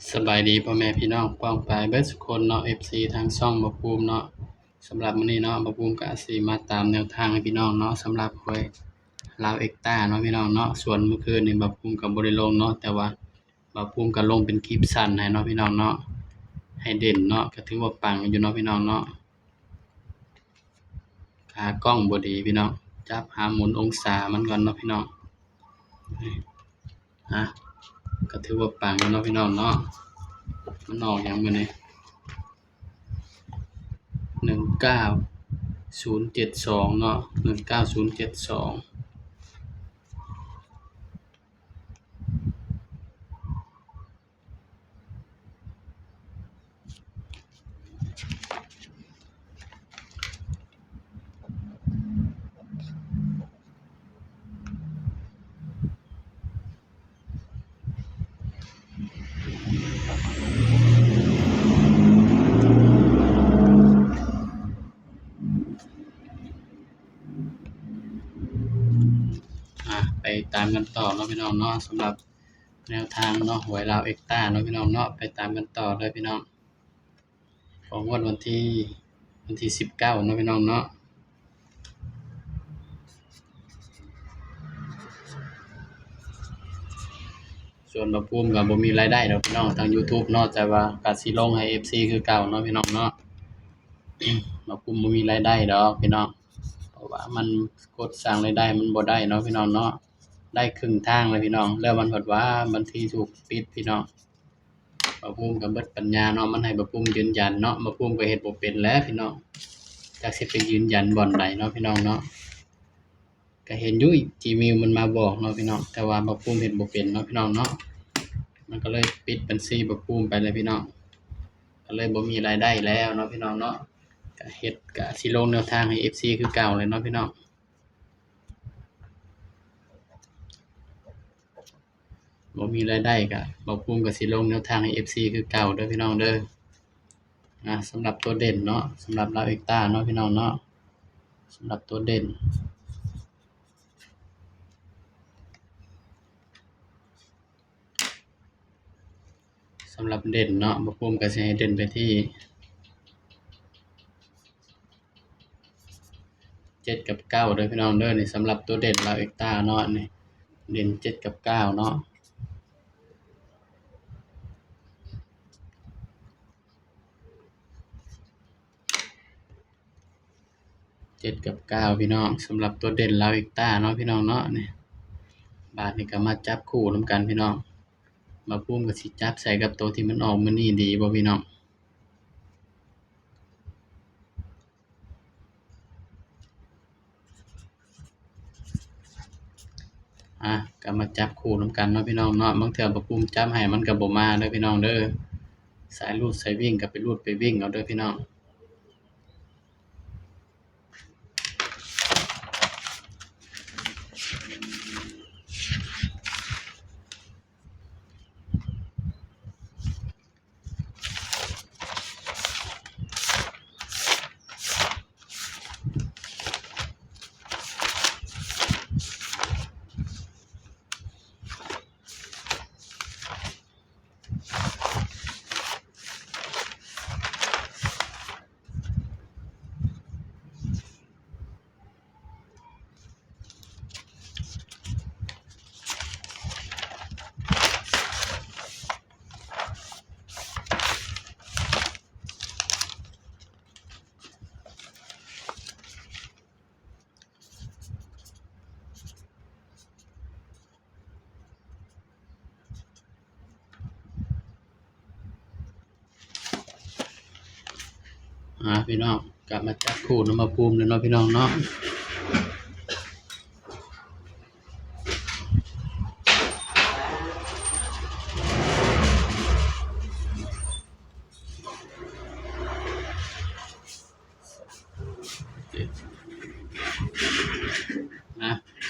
สบายดีพ่อแม่พี่น้องป้องปายเบิดสุกคนเนาะ FC ทางช่องบ่ภูมิเนาะสำหรับมื้อนี้เนาะบ่ภูมิก็สิมาตามแนวทางให้พี่น้องเนาะสำหรับหวยลาวเอ็กต้าเนาะพี่น้องเนาะส่วนเมื่อคืนนี่บ่ภูมิก็บ่ได้ลงเนาะแต่ว่าบ่ภูมิก็ลงเป็นคลิปสั้นให้เนาะพี่น้องเนาะให้เด่นเนาะก็ถือว่าปังอยู่เนาะพี่น้องเนาะขากล้องบ่ดีพี่น้องจับหาหมุนองศามันก่อนเนาะพี่น้องฮะก็ถือว่าปังอยู่เนาะพี่น้องเนาะมันออกหยังมื้อนี้19072เนาะ19072ไปตามกันต่อเนาะพี่น้องเนาะสำหรับแนวทางเนาะหวยลาวเอ็กต้าเนาะพี่น้องเนาะไปตามกันต่อเลยพี่น้องของงวดวันที่19เนาะพี่น้องเนาะส่วนบ่ภูมิก็บ่มีรายได้ดอกพี่น้องทาง YouTube เนาะแต่ว่าก็สิลงให้ FC คือเก่าเนาะพี่น้องเนาะ บ่ภูมิบ่มีรายได้ดอกพี่น้องเพราะว่ามันกดสร้างรายได้มันบ่ได้เนาะพี่น้องเนาะได้ครึ่งทางเลยพี่น้องแล้วมันว่าบัญชีถูกปิดพี่น้องบ่ภูมิก็เบิดปัญญาเนาะมันให้บ่ภูมิยืนยันเนาะบ่ภูมิก็เฮ็ดบ่เป็นแหล้วพี่น้องจักสิไปยืนยันบ่อนใดเนาะพี่น้องเนาะก็เห็นอยู่ Gmail มันมาบอกเนาะพี่น้องแต่ว่าบ่ภูมิเฮ็ดบ่เป็นเนาะพี่น้องเนาะมันก็เลยปิดบัญชีบ่ภูมิไปเลยพี่น้องก็เลยบ่มีรายได้แล้วเนาะพี่น้องเนาะก็เฮ็ดก็สิลงแนวทางให้ FC คือเก่าเลยเนาะพี่น้องบ่มีรายได้ก็บ่ภูมิก็สิลงแนวทางให้ FC คือเก่าเด้อพี่น้องเด้อสำหรับตัวเด่นเนาะสำหรับลาวเอ็กต้าเนาะพี่น้องเนาะสำหรับตัวเด่นสำหรับเด่นเนาะบ่ภูมิก็สิให้เด่นไปที่7กับ9เด้อพี่น้องเด้อนี่สำหรับตัวเด่นลาวเอ็กต้าเนาะนี่เด่น7กับ9เนาะ7กับ9พี่น้องสำหรับตัวเด่นลาวเอ็กต้าเนาะพี่น้องเนาะนี่บาดนี้ก็มาจับคู่นำกันพี่น้องบ่ภูมิก็สิจับใส่กับตัวที่มันออกมื้อนี้ดีบ่พี่น้องก็มาจับคู่นำกันเนาะพี่น้องเนาะบางเทื่อบ่ภูมิจับให้มันก็บ่มาเด้อพี่น้องเด้อสายรูดสายวิ่งก็ไปรูดไปวิ่งเอาเด้อพี่น้องพี่น้องกลับมาจับคู่นำมาภูมิแล้วเนาะพี่น้องเนาะ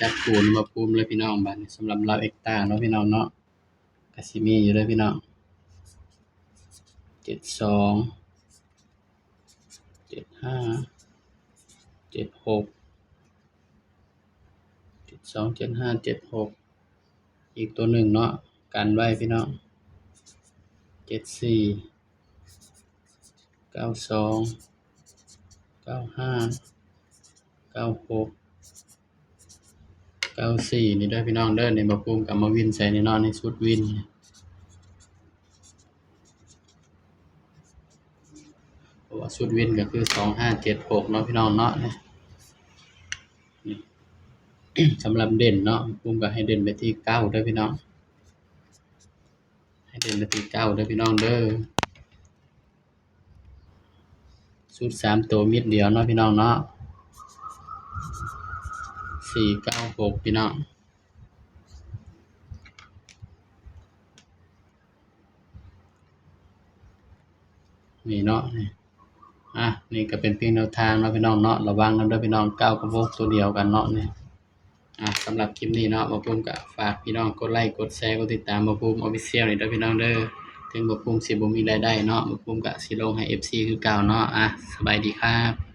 จับคู่นำมาภูมิเลยพี่น้องบัดนี้สำหรับลาวเอ็กต้าเนาะพี่น้องเนาะก็สิมีอยู่เด้อพี่น้อง72 75 76 72 75 76อีกตัวหนึ่งเนาะกันไว้พี่น้อง 74 92 95 96 94นี่เด้อพี่น้องเด้อนี่บ่ภูมิก็มาวินใส่นี่เนาะในชุดวินเพราะว่าชุดวินก็คือ2576เนาะพี่น้องเนาะนี่ สำหรับเด่นเนาะภูมิก็ให้เด่นไปที่9เด้อพี่น้องให้เด่นไปที่9เด้อพี่น้องเด้อชุด3ตัวมิดเดียวเนาะพี่น้องเนาะ496พี่น้องนี่เนาะนี่นี่ก็เป็นเพียงแนวทางเนาะพี่น้องเนาะระวังนำเด้อพี่น้อง9กับ6ตัวเดียวกันเนาะนี่สำหรับคลิปนี้เนาะบ่ภูมิก็ฝากพี่น้องกดไลค์กดแชร์กดติดตามบ่ภูมิ Official นี่เด้อพี่น้องเด้อถึงบ่ภูมิสิบ่มีรายได้เนาะบ่ภูมิก็สิลงให้ FC คือเก่าเนาะสบายดีครับ